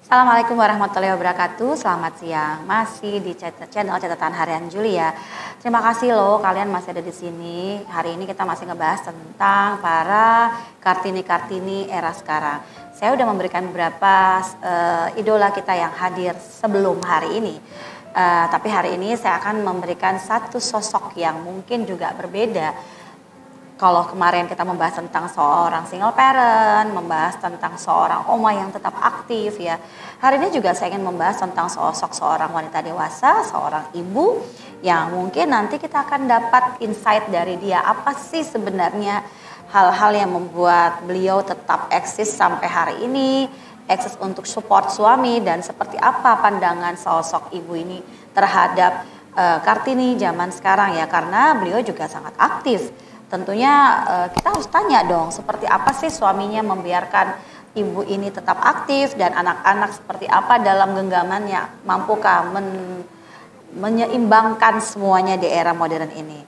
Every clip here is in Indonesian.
Assalamualaikum warahmatullahi wabarakatuh. Selamat siang. Masih di channel catatan harian Julia. Terima kasih loh kalian masih ada di sini. Hari ini kita masih ngebahas tentang para Kartini-Kartini era sekarang. Saya udah memberikan beberapa idola kita yang hadir sebelum hari ini. Tapi hari ini saya akan memberikan satu sosok yang mungkin juga berbeda. Kalau kemarin kita membahas tentang seorang single parent, membahas tentang seorang oma yang tetap aktif ya. Hari ini juga saya ingin membahas tentang sosok seorang wanita dewasa, seorang ibu yang mungkin nanti kita akan dapat insight dari dia. Apa sih sebenarnya hal-hal yang membuat beliau tetap eksis sampai hari ini, eksis untuk support suami, dan seperti apa pandangan sosok ibu ini terhadap Kartini zaman sekarang ya. Karena beliau juga sangat aktif. Tentunya kita harus tanya dong, seperti apa sih suaminya membiarkan ibu ini tetap aktif dan anak-anak seperti apa dalam genggamannya, mampukah menyeimbangkan semuanya di era modern ini.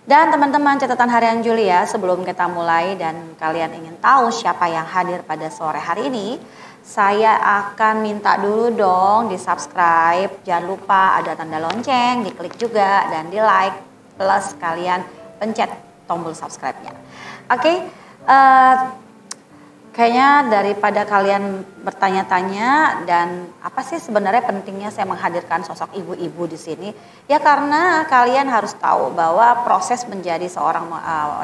Dan teman-teman catatan harian Julia, sebelum kita mulai dan kalian ingin tahu siapa yang hadir pada sore hari ini, saya akan minta dulu dong di subscribe, jangan lupa ada tanda lonceng, diklik juga dan di like, plus kalian pencet tombol subscribe-nya. Oke, kayaknya daripada kalian bertanya-tanya dan apa sih sebenarnya pentingnya saya menghadirkan sosok ibu-ibu di sini? Ya karena kalian harus tahu bahwa proses menjadi seorang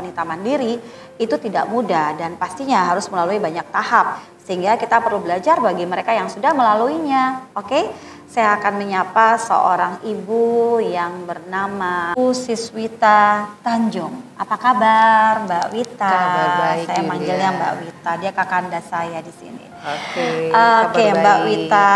wanita mandiri itu tidak mudah dan pastinya harus melalui banyak tahap. Sehingga kita perlu belajar bagi mereka yang sudah melaluinya. Oke? Saya akan menyapa seorang ibu yang bernama Bu Siswita Tanjung. Apa kabar Mbak Wita? Kabar baik. Saya manggilnya Mbak Wita, dia kakanda saya di sini. Oke, Mbak Wita,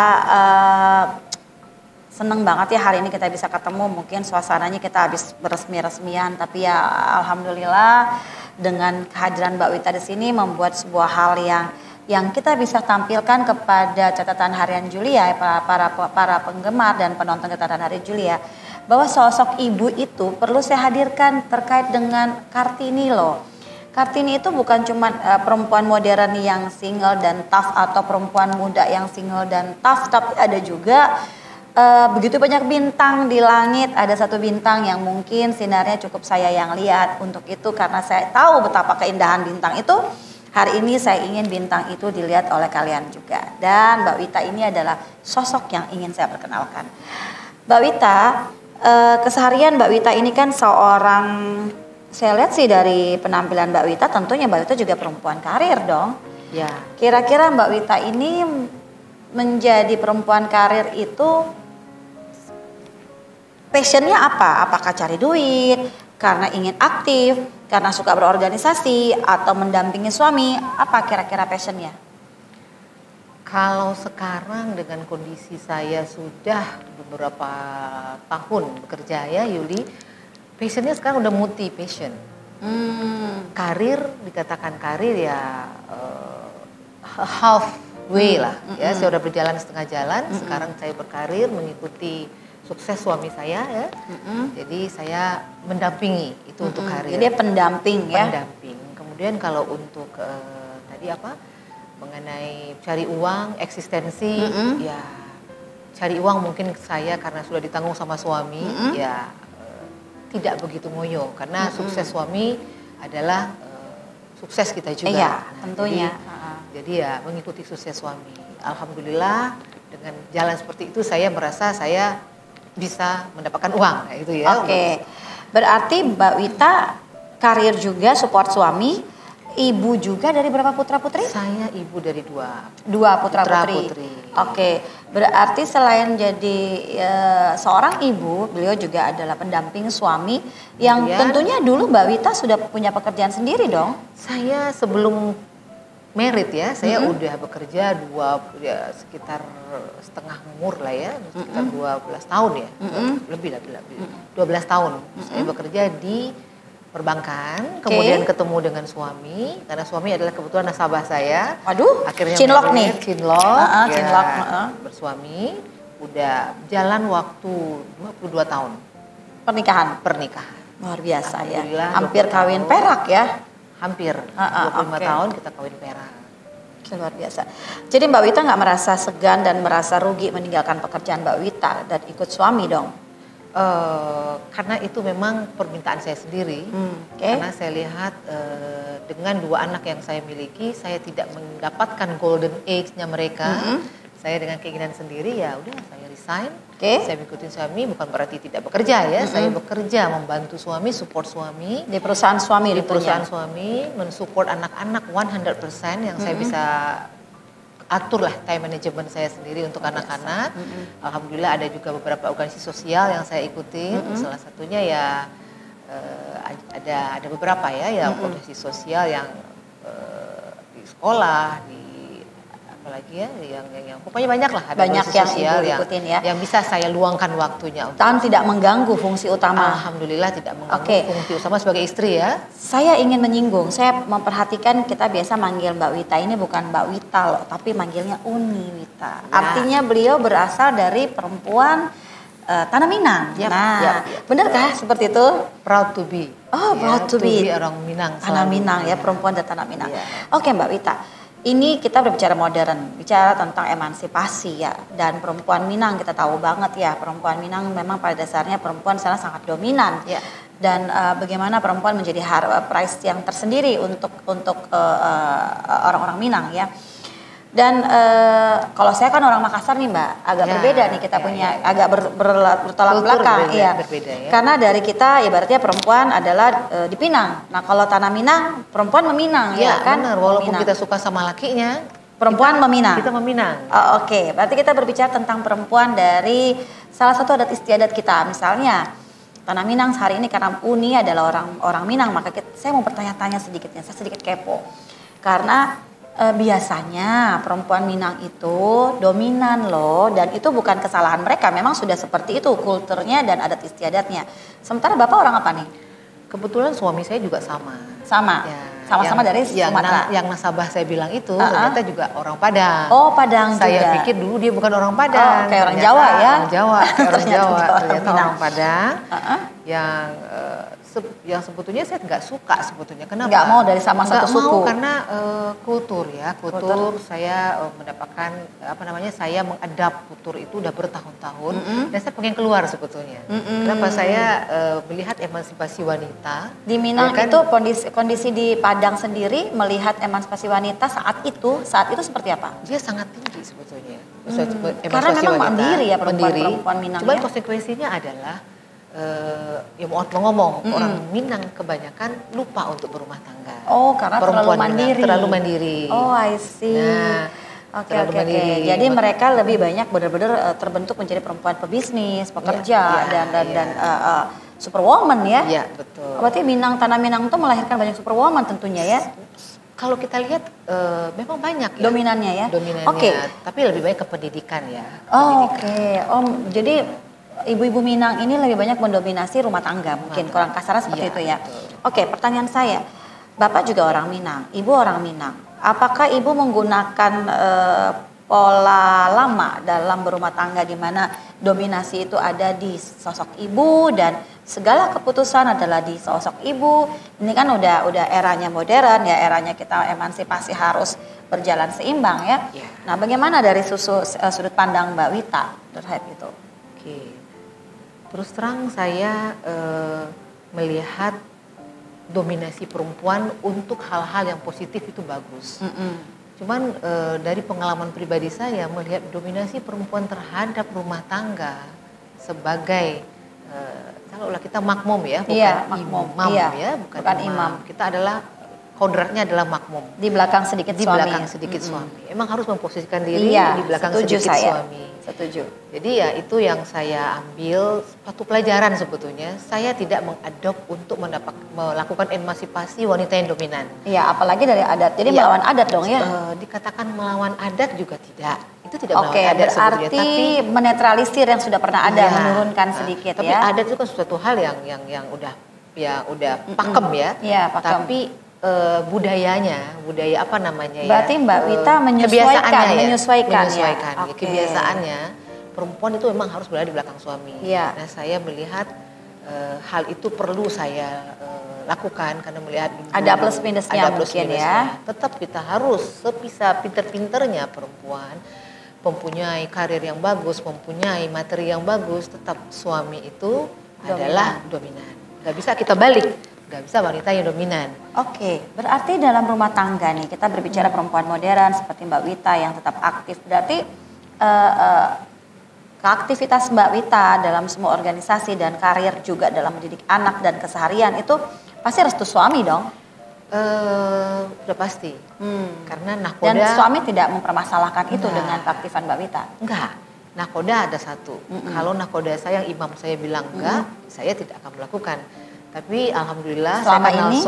seneng banget ya hari ini kita bisa ketemu. Mungkin suasananya kita habis beresmi-resmian, tapi ya alhamdulillah dengan kehadiran Mbak Wita di sini membuat sebuah hal yang kita bisa tampilkan kepada catatan harian Julia, para penggemar dan penonton catatan harian Julia, bahwa sosok ibu itu perlu saya hadirkan terkait dengan Kartini loh. Kartini itu bukan cuma perempuan modern yang single dan tough atau perempuan muda yang single dan tough, tapi ada juga begitu banyak bintang di langit. Ada satu bintang yang mungkin sinarnya cukup saya yang lihat. Untuk itu karena saya tahu betapa keindahan bintang itu, hari ini saya ingin bintang itu dilihat oleh kalian juga. Dan Mbak Wita ini adalah sosok yang ingin saya perkenalkan. Mbak Wita, keseharian Mbak Wita ini kan seorang, saya lihat sih dari penampilan Mbak Wita, tentunya Mbak Wita juga perempuan karir dong. Ya. Kira-kira Mbak Wita ini menjadi perempuan karir itu passionnya apa? Apakah cari duit, karena ingin aktif, karena suka berorganisasi, atau mendampingi suami? Apa kira-kira passionnya? Kalau sekarang dengan kondisi saya sudah beberapa tahun bekerja ya Yuli, passionnya sekarang udah multi passion. Karir, dikatakan karir ya halfway lah. Ya, saya udah berjalan setengah jalan. Sekarang saya berkarir mengikuti sukses suami saya ya. Jadi saya mendampingi itu untuk karir. Jadi pendamping ya. Pendamping. Kemudian kalau untuk tadi apa? Mengenai cari uang, eksistensi, ya cari uang mungkin saya karena sudah ditanggung sama suami, ya tidak begitu ngoyo karena sukses suami adalah sukses kita juga. Iya, tentunya. Jadi ya mengikuti sukses suami. Alhamdulillah dengan jalan seperti itu saya merasa saya bisa mendapatkan uang itu ya. Oke. Berarti Mbak Wita karir juga, support suami, ibu juga dari berapa putra-putri? Saya ibu dari dua putra-putri. Oke. Berarti selain jadi seorang ibu, beliau juga adalah pendamping suami yang tentunya dulu Mbak Wita sudah punya pekerjaan sendiri dong. Saya sebelum merit ya, saya udah bekerja sekitar setengah umur lah ya, sekitar 12 tahun ya, lebih 12 tahun. Saya bekerja di perbankan, kemudian ketemu dengan suami, karena suami adalah kebetulan nasabah saya. Waduh, akhirnya cinlok nih. Cinlok, bersuami, udah jalan waktu 22 tahun. Pernikahan. Luar biasa ya, hampir kawin perak ya. Hampir 25 tahun kita kawin perak. Luar biasa. Jadi Mbak Wita nggak merasa segan dan merasa rugi meninggalkan pekerjaan Mbak Wita dan ikut suami dong? Karena itu memang permintaan saya sendiri. Okay. Karena saya lihat dengan 2 anak yang saya miliki, saya tidak mendapatkan golden age-nya mereka. Saya dengan keinginan sendiri, ya udah saya resign. Okay. Saya ikutin suami, bukan berarti tidak bekerja ya. Saya bekerja membantu suami, support suami Di perusahaan suami, di perusahaan suami, mensupport anak-anak 100% yang saya bisa atur lah time management saya sendiri untuk anak-anak. Alhamdulillah ada juga beberapa organisasi sosial yang saya ikutin. Salah satunya ya ada beberapa ya organisasi sosial yang di sekolah, di apalagi ya yang pokoknya banyak lah, ada banyak organisasi yang sosial Ibu ikutin ya. yang bisa saya luangkan waktunya untuk Tidak mengganggu fungsi utama. Alhamdulillah tidak mengganggu fungsi utama sebagai istri ya. Saya ingin menyinggung, saya memperhatikan kita biasa manggil Mbak Wita ini bukan Mbak Wita loh, tapi manggilnya Uni Wita. Ya. Artinya beliau berasal dari perempuan Tanah Minang. Benarkah seperti itu? Proud to be. Oh, proud to be orang Minang. Tanah Minang ya, perempuan dari Tanah Minang. Oke Mbak Wita. Ini kita berbicara modern, bicara tentang emansipasi ya. Dan perempuan Minang kita tahu banget ya, perempuan Minang memang pada dasarnya perempuan sana sangat dominan. Ya. Dan bagaimana perempuan menjadi price yang tersendiri untuk orang-orang Minang ya. Dan kalau saya kan orang Makassar nih Mbak, agak berbeda nih kita punya agak bertolak belakang berbeda, ya. Karena dari kita ibaratnya perempuan adalah di Pinang. Nah, kalau Tanah Minang perempuan meminang ya kan? Benar, walaupun kita suka sama lakinya, perempuan meminang. Kita meminang. Oke, berarti kita berbicara tentang perempuan dari salah satu adat istiadat kita. Misalnya Tanah Minang hari ini karena Uni adalah orang Minang, maka saya mau bertanya-tanya sedikitnya, saya sedikit kepo. Karena biasanya perempuan Minang itu dominan loh, dan itu bukan kesalahan mereka, memang sudah seperti itu kulturnya dan adat istiadatnya. Sementara Bapak orang apa nih? Kebetulan suami saya juga sama. Sama-sama dari Sumatera. Yang nasabah saya bilang itu ternyata juga orang Padang. Oh, Padang saya juga. Pikir dulu dia bukan orang Padang. Kayak orang Jawa ya. Orang Jawa, orang Jawa. Ternyata orang Padang yang sebetulnya saya nggak suka sebetulnya. Kenapa? Nggak mau dari sama satu suku. Nggak mau karena kultur. Saya mendapatkan saya mengadap kultur itu udah bertahun-tahun dan saya pengen keluar sebetulnya. Kenapa saya melihat emansipasi wanita di Minang ya kan? Itu kondisi di Padang sendiri melihat emansipasi wanita saat itu seperti apa? Dia sangat tinggi sebetulnya. Karena memang mandiri ya perempuan Minang. Cuma konsekuensinya adalah mau ngomong orang Minang kebanyakan lupa untuk berumah tangga. Oh, karena terlalu mandiri. Oh, I see. Oke. Jadi mereka lebih banyak benar-benar terbentuk menjadi perempuan pebisnis, pekerja dan superwoman ya. Iya, betul. Berarti Tanah Minang itu melahirkan banyak superwoman tentunya ya. Kalau kita lihat memang banyak ya. Dominannya ya. Oke. Tapi lebih banyak ke pendidikan ya. Jadi ibu-ibu Minang ini lebih banyak mendominasi rumah tangga, mungkin kurang kasarnya seperti itu ya. Betul. Oke, pertanyaan saya, Bapak juga orang Minang, Ibu orang Minang. Apakah Ibu menggunakan pola lama dalam berumah tangga di mana dominasi itu ada di sosok Ibu dan segala keputusan adalah di sosok Ibu? Ini kan udah eranya modern ya, eranya kita emansipasi harus berjalan seimbang ya. Nah, bagaimana dari sudut pandang Mbak Wita terhadap itu? Oke. Terus terang saya melihat dominasi perempuan untuk hal-hal yang positif itu bagus. Cuman dari pengalaman pribadi saya melihat dominasi perempuan terhadap rumah tangga sebagai kalau kita makmum ya, bukan imam ya, bukan imam. Kita adalah kodratnya adalah makmum. Di belakang sedikit suami. Di belakang sedikit suami. Emang harus memposisikan diri di belakang sedikit suami. Setuju. Jadi ya itu yang saya ambil satu pelajaran sebetulnya. Saya tidak mengadop untuk melakukan emansipasi wanita yang dominan. Iya, apalagi dari adat. Jadi melawan adat dong ya. Dikatakan melawan adat juga tidak. Itu tidak melawan adat sebetulnya. Tapi menetralisir yang sudah pernah ada, menurunkan sedikit tapi ya. Tapi adat itu kan suatu hal yang udah pakem ya. Iya, pakem. Tapi budaya apa namanya berarti Mbak Wita menyesuaikan ya. Kebiasaannya perempuan itu memang harus berada di belakang suami. Ya. Nah, saya melihat hal itu perlu saya lakukan karena melihat ada plus minusnya mungkin ya. Tetap kita harus sebisa pinter-pinternya perempuan mempunyai karir yang bagus, mempunyai materi yang bagus, tetap suami itu adalah dominan. Gak bisa kita balik, gak bisa wanita yang dominan. Oke, berarti dalam rumah tangga nih kita berbicara perempuan modern seperti Mbak Wita yang tetap aktif. Berarti keaktivitas Mbak Wita dalam semua organisasi dan karir juga dalam mendidik anak dan keseharian itu pasti restu suami dong? Udah pasti. Karena nahkoda. Dan suami tidak mempermasalahkan itu dengan keaktifan Mbak Wita? Enggak. Nahkoda ada satu. Kalau nahkoda saya, imam saya bilang enggak, saya tidak akan melakukan. Tapi alhamdulillah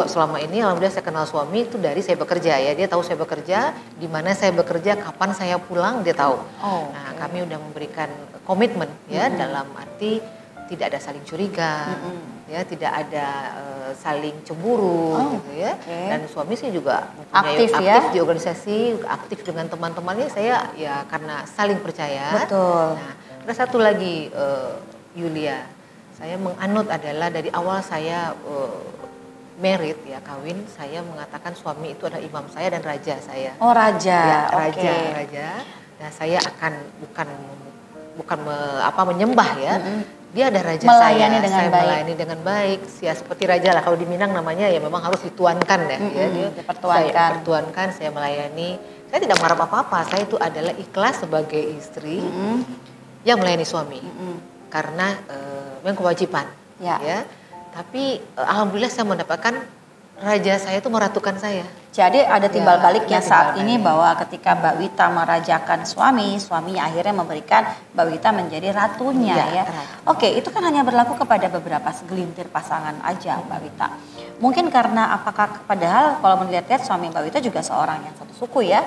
selama ini alhamdulillah saya kenal suami itu dari saya bekerja ya. Dia tahu saya bekerja, di mana saya bekerja, kapan saya pulang dia tahu. Nah, kami udah memberikan komitmen ya dalam arti tidak ada saling curiga, ya tidak ada saling cemburu gitu ya. Dan suami saya juga aktif di organisasi, aktif dengan teman-temannya. Saya ya karena saling percaya. Betul. Nah, ada satu lagi Yulia. Saya menganut adalah dari awal saya married ya kawin, saya mengatakan suami itu adalah imam saya dan raja saya. Oh raja, ya, raja. Nah saya akan bukan menyembah ya. Dia ada raja melayani saya, dengan saya baik. Melayani dengan baik. Ya seperti raja lah kalau di Minang namanya ya memang harus dituankan ya. Dia dipertuankan, saya melayani. Saya tidak marah apa-apa. Saya itu adalah ikhlas sebagai istri yang melayani suami. Karena memang kewajiban ya. Tapi alhamdulillah saya mendapatkan raja saya itu meratukan saya. Jadi ada timbal baliknya saat ini bahwa ketika Mbak Wita merajakan suaminya akhirnya memberikan Mbak Wita menjadi ratunya ya. Oke, itu kan hanya berlaku kepada beberapa segelintir pasangan aja Mbak Wita. Mungkin karena padahal kalau melihat suami Mbak Wita juga seorang yang satu suku ya.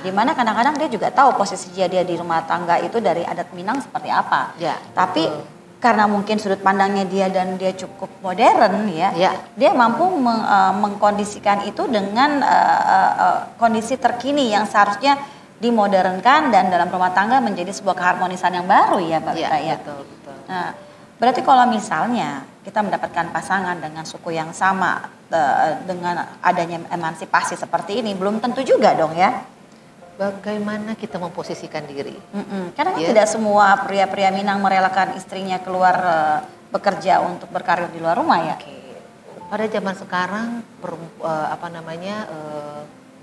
Dimana kadang-kadang dia juga tahu posisi dia di rumah tangga itu dari adat Minang seperti apa. Tapi karena mungkin sudut pandangnya dia dan dia cukup modern ya. Dia mampu mengkondisikan itu dengan kondisi terkini yang seharusnya dimodernkan dan dalam rumah tangga menjadi sebuah keharmonisan yang baru ya Mbak Wita ya. Betul. Nah, berarti kalau misalnya kita mendapatkan pasangan dengan suku yang sama dengan adanya emansipasi seperti ini belum tentu juga dong ya. Bagaimana kita memposisikan diri? Karena kan tidak semua pria-pria Minang merelakan istrinya keluar bekerja untuk berkarir di luar rumah ya. Pada zaman sekarang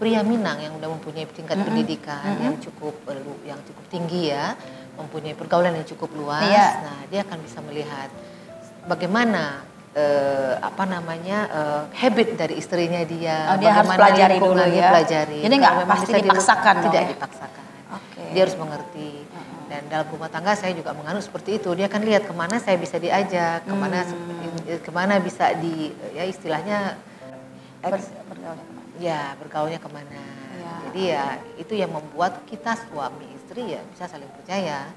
pria Minang yang sudah mempunyai tingkat pendidikan yang cukup tinggi ya, mempunyai pergaulan yang cukup luas. Nah, dia akan bisa melihat bagaimana habit dari istrinya dia. Dia harus pelajari dulu ya. Jadi nggak pasti dipaksakan. Tidak dipaksakan. Dia harus mengerti. Dan dalam rumah tangga saya juga menganut seperti itu. Dia akan lihat kemana saya bisa diajak, kemana bisa istilahnya bergaulnya kemana. Jadi ya itu yang membuat kita suami istri ya bisa saling percaya.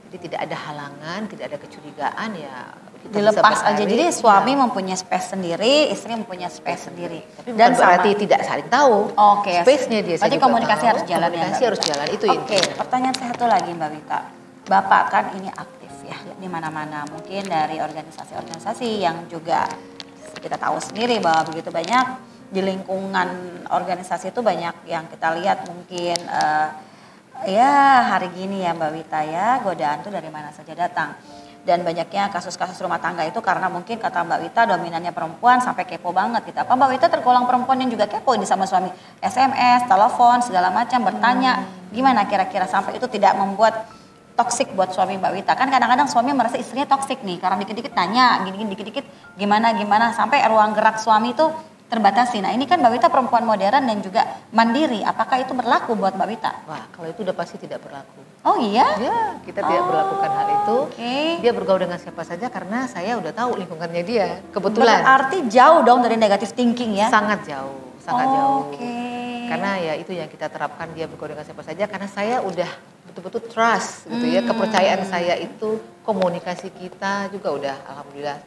Jadi tidak ada halangan, tidak ada kecurigaan ya. Dilepas aja. Jadi suami mempunyai space sendiri, istri mempunyai space sendiri. Tapi dan berarti tidak saling tahu. Space-nya dia. Berarti komunikasi harus jalan. Komunikasi harus jalan itu intinya. Pertanyaan saya satu lagi Mbak Wita. Bapak kan ini aktif ya di mana-mana. Mungkin dari organisasi-organisasi yang juga kita tahu sendiri bahwa begitu banyak di lingkungan organisasi itu banyak yang kita lihat mungkin hari gini ya Mbak Wita ya, godaan tuh dari mana saja datang. Dan banyaknya kasus-kasus rumah tangga itu karena mungkin kata Mbak Wita dominannya perempuan sampai kepo banget gitu. Apa Mbak Wita tergolong perempuan yang juga kepo ini sama suami? SMS, telepon, segala macam bertanya. Gimana kira-kira sampai itu tidak membuat toksik buat suami Mbak Wita? Kan kadang-kadang suami merasa istrinya toksik nih karena dikit-dikit nanya, gini-gini dikit-dikit gimana sampai ruang gerak suami itu terbatasi. Nah ini kan Mbak Wita perempuan modern dan juga mandiri. Apakah itu berlaku buat Mbak Wita? Wah kalau itu udah pasti tidak berlaku. Oh iya? Ya kita tidak berlakukan hal itu. Dia bergaul dengan siapa saja karena saya udah tahu lingkungannya dia. Kebetulan. Berarti jauh dong dari negatif thinking ya? Sangat jauh. Karena ya itu yang kita terapkan, dia bergaul dengan siapa saja. Karena saya udah betul-betul trust gitu ya. Kepercayaan saya itu, komunikasi kita juga udah alhamdulillah.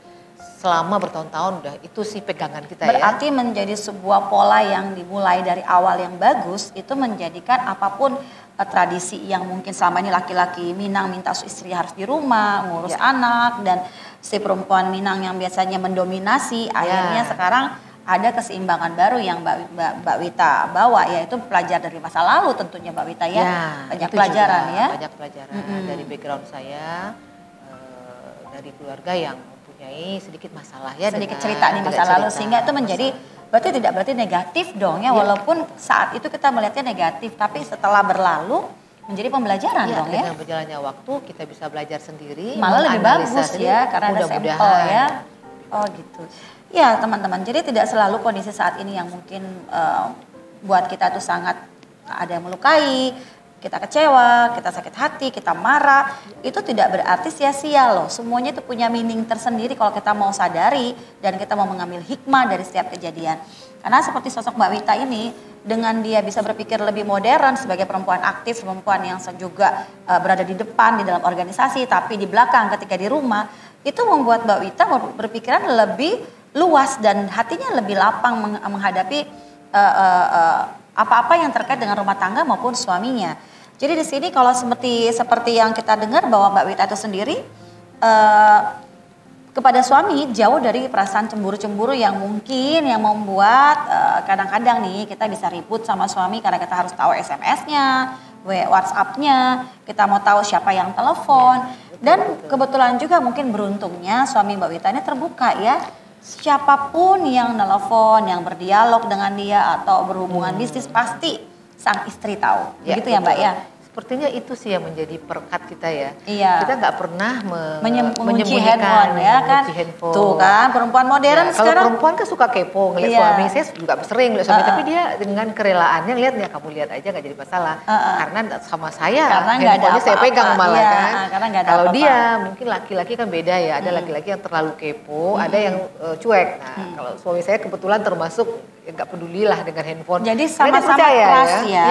Selama bertahun-tahun udah itu sih pegangan kita. Berarti menjadi sebuah pola yang dimulai dari awal yang bagus itu menjadikan apapun tradisi yang mungkin selama ini laki-laki Minang minta istri harus di rumah ngurus anak dan si perempuan Minang yang biasanya mendominasi, akhirnya sekarang ada keseimbangan baru yang Mbak Wita bawa, yaitu belajar dari masa lalu tentunya Mbak Wita ya. Banyak pelajaran ya. Banyak pelajaran dari background saya, dari keluarga yang mempunyai sedikit masalah ya. Sedikit cerita di masa lalu sehingga itu menjadi berarti tidak berarti negatif dong ya, walaupun saat itu kita melihatnya negatif, tapi setelah berlalu menjadi pembelajaran dong ya. Dengan berjalannya waktu kita bisa belajar sendiri, malah lebih bagus ya karena ada sampel ya. Oh gitu. Ya teman-teman, jadi tidak selalu kondisi saat ini yang mungkin buat kita tuh sangat ada yang melukai, kita kecewa, kita sakit hati, kita marah, itu tidak berarti sia-sia loh. Semuanya itu punya meaning tersendiri kalau kita mau sadari dan kita mau mengambil hikmah dari setiap kejadian. Karena seperti sosok Mbak Wita ini, dengan dia bisa berpikir lebih modern sebagai perempuan aktif, perempuan yang juga berada di depan di dalam organisasi, tapi di belakang ketika di rumah, itu membuat Mbak Wita berpikiran lebih luas dan hatinya lebih lapang menghadapi apa-apa yang terkait dengan rumah tangga maupun suaminya. Jadi di sini kalau seperti yang kita dengar bahwa Mbak Wita itu sendiri kepada suami jauh dari perasaan cemburu-cemburu yang mungkin yang membuat kadang-kadang nih kita bisa ribut sama suami karena kita harus tahu SMS-nya, WhatsApp-nya, kita mau tahu siapa yang telepon. Dan kebetulan juga mungkin beruntungnya suami Mbak Wita ini terbuka ya. Siapapun yang telepon, yang berdialog dengan dia atau berhubungan bisnis pasti sang istri tahu. Begitu ya Mbak ya? Sepertinya itu sih yang menjadi perekat kita ya. Iya. Kita nggak pernah menyembunyikan handphone ya kan. Handphone. Tuh kan perempuan modern ya, sekarang. Kalau perempuan kan suka kepo ngeliat suami. Saya juga sering ngeliat suami. Tapi dia dengan kerelaannya lihat ya, kamu lihat aja nggak jadi masalah. Karena sama saya handphonenya saya pegang malah kan. Kalau dia mungkin laki-laki kan beda ya. Ada laki-laki yang terlalu kepo, ada yang cuek. Nah kalau suami saya kebetulan termasuk nggak pedulilah dengan handphone. Jadi sama-sama keras ya.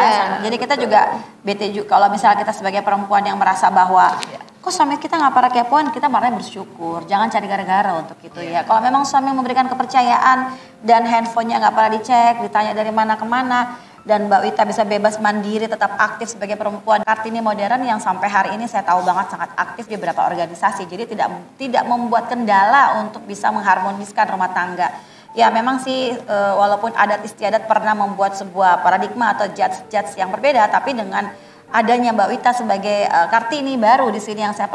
Jadi kita juga bete juga kalau misalnya kita sebagai perempuan yang merasa bahwa kok suami kita nggak pernah kepoan, kita marahnya bersyukur. Jangan cari gara-gara untuk itu ya. Kalau memang suami memberikan kepercayaan dan handphonenya nggak pernah dicek, ditanya dari mana ke mana, dan Mbak Wita bisa bebas mandiri, tetap aktif sebagai perempuan Kartini modern yang sampai hari ini saya tahu banget sangat aktif di beberapa organisasi. Jadi tidak membuat kendala untuk bisa mengharmoniskan rumah tangga. Ya memang sih walaupun adat istiadat pernah membuat sebuah paradigma atau judge yang berbeda, tapi dengan adanya Mbak Wita sebagai Kartini baru di sini yang saya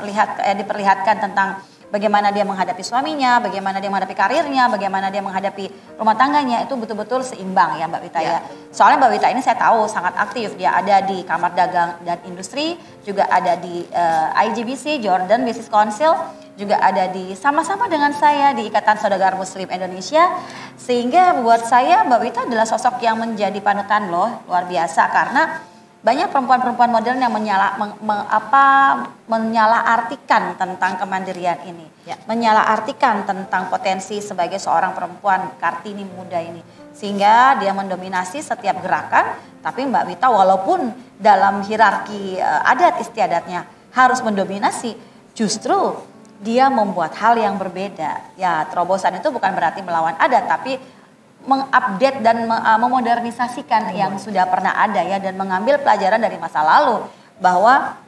diperlihatkan tentang bagaimana dia menghadapi suaminya, bagaimana dia menghadapi karirnya, bagaimana dia menghadapi rumah tangganya, itu betul-betul seimbang ya Mbak Wita ya. Soalnya Mbak Wita ini saya tahu sangat aktif, dia ada di Kamar Dagang dan Industri, juga ada di IGBC, Jordan Business Council, juga ada di sama-sama dengan saya di Ikatan Saudagar Muslim Indonesia, sehingga buat saya Mbak Wita adalah sosok yang menjadi panutan loh, luar biasa karena banyak perempuan-perempuan modern yang menyalahartikan tentang kemandirian ini, menyalahartikan tentang potensi sebagai seorang perempuan Kartini muda ini, sehingga dia mendominasi setiap gerakan. Tapi Mbak Wita walaupun dalam hierarki adat istiadatnya harus mendominasi, justru dia membuat hal yang berbeda. Ya terobosan itu bukan berarti melawan adat, tapi mengupdate dan memodernisasikan yang sudah pernah ada ya, dan mengambil pelajaran dari masa lalu bahwa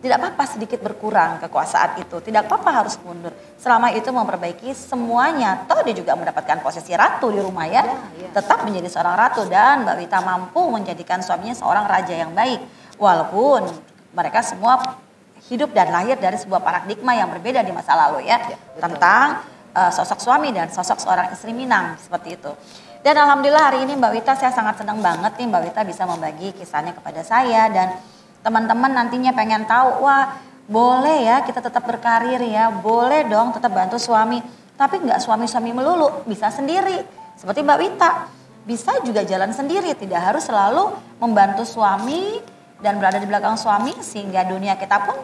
tidak apa-apa sedikit berkurang kekuasaan itu, tidak apa-apa harus mundur selama itu memperbaiki semuanya. Toh dia juga mendapatkan posisi ratu di rumah ya, tetap menjadi seorang ratu, dan Mbak Wita mampu menjadikan suaminya seorang raja yang baik walaupun mereka semua hidup dan lahir dari sebuah paradigma yang berbeda di masa lalu ya tentang sosok suami dan sosok seorang istri Minang seperti itu. Dan alhamdulillah hari ini Mbak Wita, saya sangat senang banget nih Mbak Wita bisa membagi kisahnya kepada saya, dan teman-teman nantinya pengen tahu, wah boleh ya kita tetap berkarir ya, boleh dong tetap bantu suami, tapi nggak suami-suami melulu, bisa sendiri seperti Mbak Wita, bisa juga jalan sendiri, tidak harus selalu membantu suami dan berada di belakang suami sehingga dunia kita pun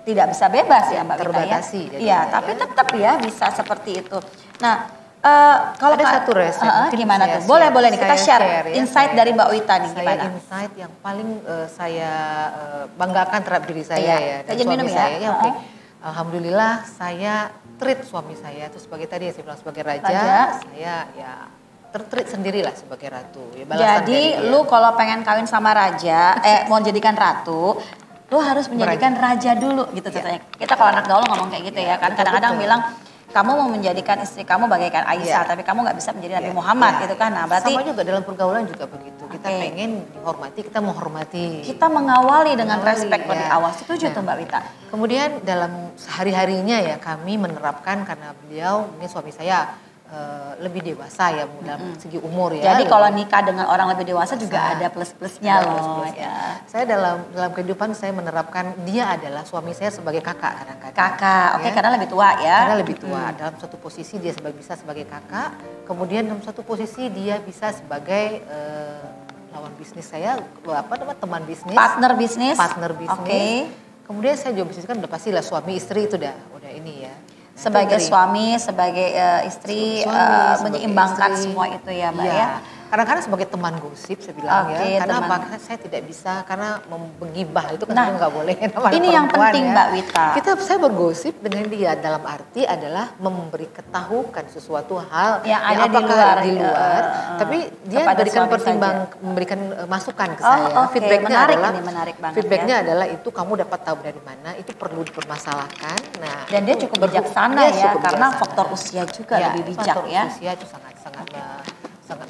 tidak bisa bebas ya Mbak Wita ya. Iya, tapi tetap ya bisa seperti itu. Nah, kalau ada satu resep gimana tuh? Boleh nih kita share insight dari Mbak Wita nih gimana? Insight yang paling saya banggakan terhadap diri saya ya dan suami minum saya. Ya, alhamdulillah saya treat suami saya itu sebagai tadi saya bilang sebagai raja. Saya ya tertreat sendirilah sebagai ratu. Ya, jadi lu kalau pengen kawin sama raja, mau jadikan ratu, Lu harus menjadikan raja dulu gitu contohnya. Kita kalau anak gaul ngomong kayak gitu ya kan. Kadang-kadang bilang kamu mau menjadikan istri kamu bagaikan Aisyah, tapi kamu nggak bisa menjadi Nabi Muhammad gitu kan. Nah, berarti sama juga dalam pergaulan juga begitu. Kita pengen dihormati, kita menghormati. Kita mengawali dengan respect lebih awal. Setuju tuh Mbak Wita. Kemudian dalam sehari-harinya ya kami menerapkan karena beliau mungkin suami saya lebih dewasa ya dalam segi umur ya. Jadi kalau nikah dengan orang lebih dewasa juga ada plus-plusnya loh. Ya. Saya dalam kehidupan saya menerapkan dia adalah suami saya sebagai kakak kadang-kadang. Kakak, oke, karena lebih tua ya. Karena lebih tua. Dalam satu posisi dia bisa sebagai kakak, kemudian dalam satu posisi dia bisa sebagai lawan bisnis saya, teman bisnis. Partner bisnis. Okay. Kemudian saya juga bisnis kan udah pastilah suami istri itu udah ini ya. Sebagai suami, sebagai istri, menyeimbangkan semua itu ya Mbak ya. Kadang-kadang sebagai teman gosip saya bilang karena apa? Saya tidak bisa karena menggibah itu kan nggak boleh. Ini yang penting Mbak Wita. Saya bergosip dengan dia dalam arti adalah memberitahukan sesuatu hal yang ada di luar, tapi dia memberikan masukan ke saya. Feedbacknya adalah itu kamu dapat tahu dari mana, itu perlu dipermasalahkan. Nah, dan dia cukup bijaksana ya, karena faktor usia juga lebih bijak ya. Usia itu sangat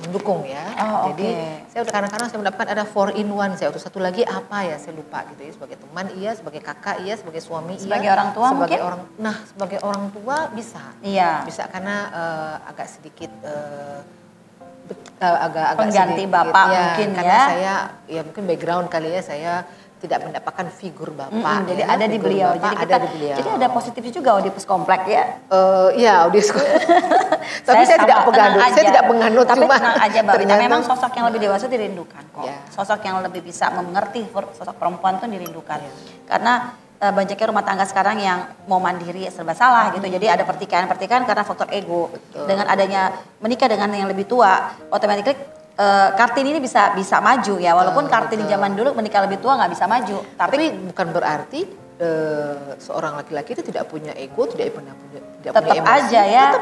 mendukung ya. Jadi saya udah kadang-kadang saya mendapatkan ada 4-in-1 saya. Satu lagi apa ya saya lupa gitu ya. Sebagai teman iya, sebagai kakak iya, sebagai suami iya. Sebagai orang tua sebagai mungkin? Sebagai orang tua bisa. Iya. Bisa karena agak sedikit agak pengganti sedikit, bapak mungkin karena saya mungkin background kali ya saya tidak mendapatkan figur bapak. Jadi ada di beliau. Jadi ada positifnya juga Oedipus kompleks ya. Iya, Oedipus. Tapi saya tidak penganut. Tapi tenang aja Mbak Wita, memang sosok yang lebih dewasa dirindukan kok. Sosok yang lebih bisa mengerti sosok perempuan itu dirindukan. Karena banyaknya rumah tangga sekarang yang mau mandiri serba salah gitu. Jadi ada pertikaian karena faktor ego. Betul. Dengan adanya menikah dengan yang lebih tua, otomatis Kartini ini bisa maju ya, walaupun Kartini zaman dulu menikah lebih tua nggak bisa maju. Tapi bukan berarti seorang laki-laki itu tidak punya ego, tidak punya emosi. Tetap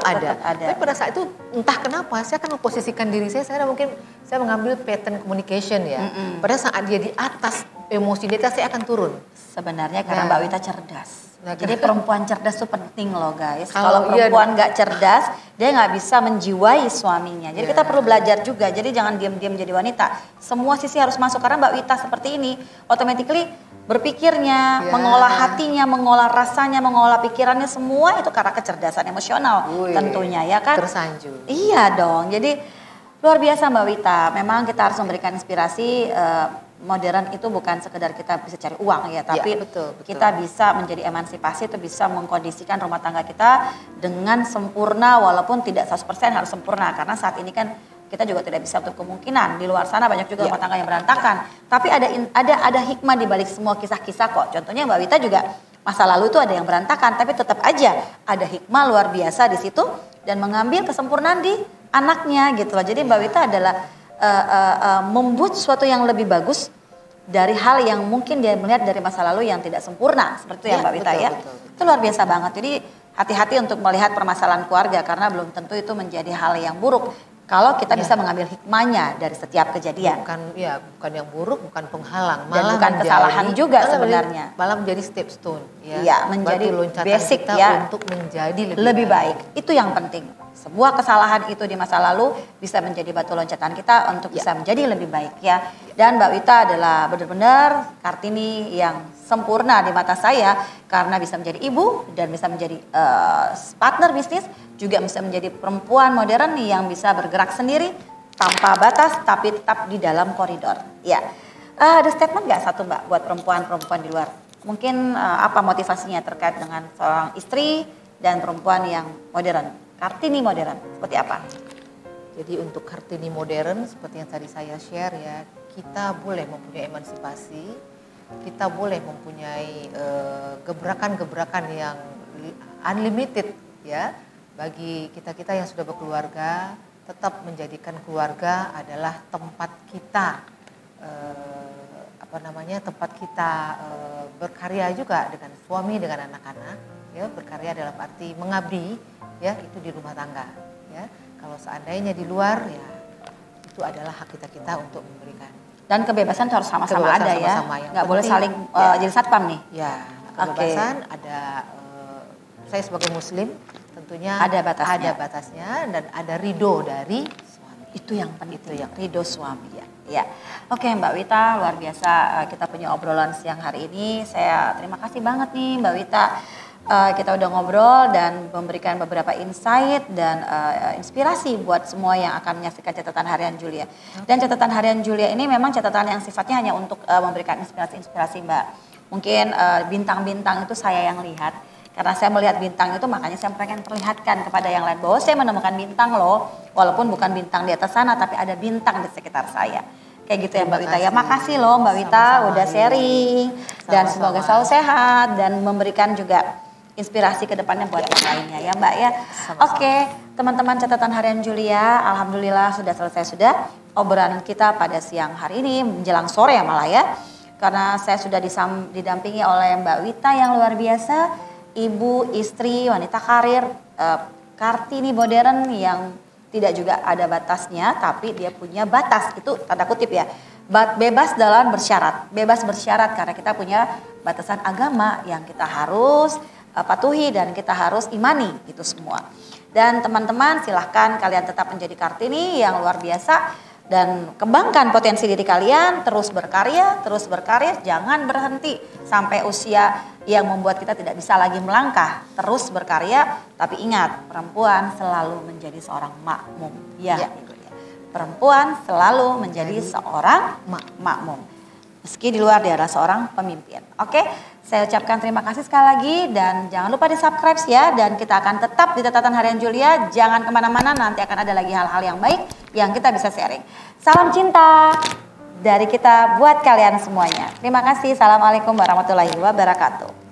ada. Tapi pada saat itu entah kenapa saya akan memposisikan diri saya mungkin saya mengambil pattern communication ya. Pada saat dia di atas emosi dia saya akan turun. Sebenarnya karena Mbak Wita cerdas. Jadi perempuan cerdas itu penting loh guys. Kalau perempuan nggak cerdas, dia nggak bisa menjiwai suaminya. Jadi kita perlu belajar juga. Jadi jangan diam-diam jadi wanita. Semua sisi harus masuk karena Mbak Wita seperti ini, automatically berpikirnya, mengolah hatinya, mengolah rasanya, mengolah pikirannya, semua itu karena kecerdasan emosional tentunya ya kan. Tersanjung. Iya dong. Jadi luar biasa Mbak Wita. Memang kita harus memberikan inspirasi. Modern itu bukan sekedar kita bisa cari uang ya, tapi betul. Kita bisa menjadi emansipasi, itu bisa mengkondisikan rumah tangga kita dengan sempurna walaupun tidak 100% harus sempurna karena saat ini kan kita juga tidak bisa untuk kemungkinan di luar sana banyak juga rumah tangga yang berantakan. Tapi ada hikmah di balik semua kisah-kisah kok. Contohnya Mbak Wita juga masa lalu itu ada yang berantakan, tapi tetap aja ada hikmah luar biasa di situ dan mengambil kesempurnaan di anaknya gitu loh. Jadi Mbak Wita adalah membuat sesuatu yang lebih bagus dari hal yang mungkin dia melihat dari masa lalu yang tidak sempurna seperti itu ya Mbak Wita ya. Betul. Itu luar biasa banget. Jadi hati-hati untuk melihat permasalahan keluarga karena belum tentu itu menjadi hal yang buruk. Kalau kita bisa mengambil hikmahnya dari setiap kejadian. Bukan yang buruk, bukan penghalang, malah bukan kesalahan juga sebenarnya. Malah menjadi step stone. Iya, menjadi basic kita ya. Untuk menjadi lebih baik. Itu yang penting. Sebuah kesalahan itu di masa lalu bisa menjadi batu loncatan kita untuk bisa menjadi lebih baik ya. Dan Mbak Wita adalah benar-benar Kartini yang sempurna di mata saya karena bisa menjadi ibu dan bisa menjadi partner bisnis, juga bisa menjadi perempuan modern yang bisa bergerak sendiri tanpa batas tapi tetap di dalam koridor. Ya, ada statement nggak satu Mbak buat perempuan-perempuan di luar? Mungkin apa motivasinya terkait dengan seorang istri dan perempuan yang modern? Kartini modern, seperti apa? Jadi untuk Kartini modern, seperti yang tadi saya share ya, kita boleh mempunyai emansipasi, kita boleh mempunyai gebrakan-gebrakan yang unlimited ya, bagi kita-kita yang sudah berkeluarga, tetap menjadikan keluarga adalah tempat kita, tempat kita berkarya juga dengan suami, dengan anak-anak, ya berkarya dalam arti mengabdi. Ya itu di rumah tangga ya. Kalau seandainya di luar ya itu adalah hak kita untuk memberikan. Dan kebebasan itu harus sama-sama ada sama-sama ya, nggak boleh saling jadi satpam nih. Ya, kebebasan ada. Saya sebagai Muslim tentunya ada batasnya dan ada ridho dari suami. Itu yang penting, itu yang ridho suami ya. Ya, oke Mbak Wita, luar biasa kita punya obrolan siang hari ini. Saya terima kasih banget nih Mbak Wita. Kita udah ngobrol dan memberikan beberapa insight dan inspirasi buat semua yang akan menyaksikan catatan harian Julia. Dan catatan harian Julia ini memang catatan yang sifatnya hanya untuk memberikan inspirasi-inspirasi Mbak. Mungkin bintang-bintang itu saya yang lihat. Karena saya melihat bintang itu makanya saya pengen perlihatkan kepada yang lain bahwa saya menemukan bintang loh. Walaupun bukan bintang di atas sana tapi ada bintang di sekitar saya. Kayak gitu ya Mbak Wita ya. Makasih loh Mbak Wita udah sharing. Dan semoga selalu sehat dan memberikan juga inspirasi ke depannya buat yang lainnya ya Mbak ya. Oke, teman-teman catatan harian Julia, alhamdulillah sudah selesai sudah obrolan kita pada siang hari ini menjelang sore ya malah ya. Karena saya sudah didampingi oleh Mbak Wita yang luar biasa, ibu, istri, wanita karir, Kartini modern yang tidak juga ada batasnya tapi dia punya batas, itu tanda kutip ya. Bebas dalam bersyarat, bebas bersyarat karena kita punya batasan agama yang kita harus patuhi dan kita harus imani itu semua. Dan teman-teman silahkan kalian tetap menjadi Kartini yang luar biasa dan kembangkan potensi diri kalian, terus berkarya, jangan berhenti sampai usia yang membuat kita tidak bisa lagi melangkah, terus berkarya, tapi ingat perempuan selalu menjadi seorang makmum. Ya. Perempuan selalu menjadi seorang makmum. Meski di luar dia adalah seorang pemimpin. Oke, saya ucapkan terima kasih sekali lagi dan jangan lupa di subscribe ya. Dan kita akan tetap di catatan harian Julia. Jangan kemana-mana, nanti akan ada lagi hal-hal yang baik yang kita bisa sharing. Salam cinta dari kita buat kalian semuanya. Terima kasih. Assalamualaikum warahmatullahi wabarakatuh.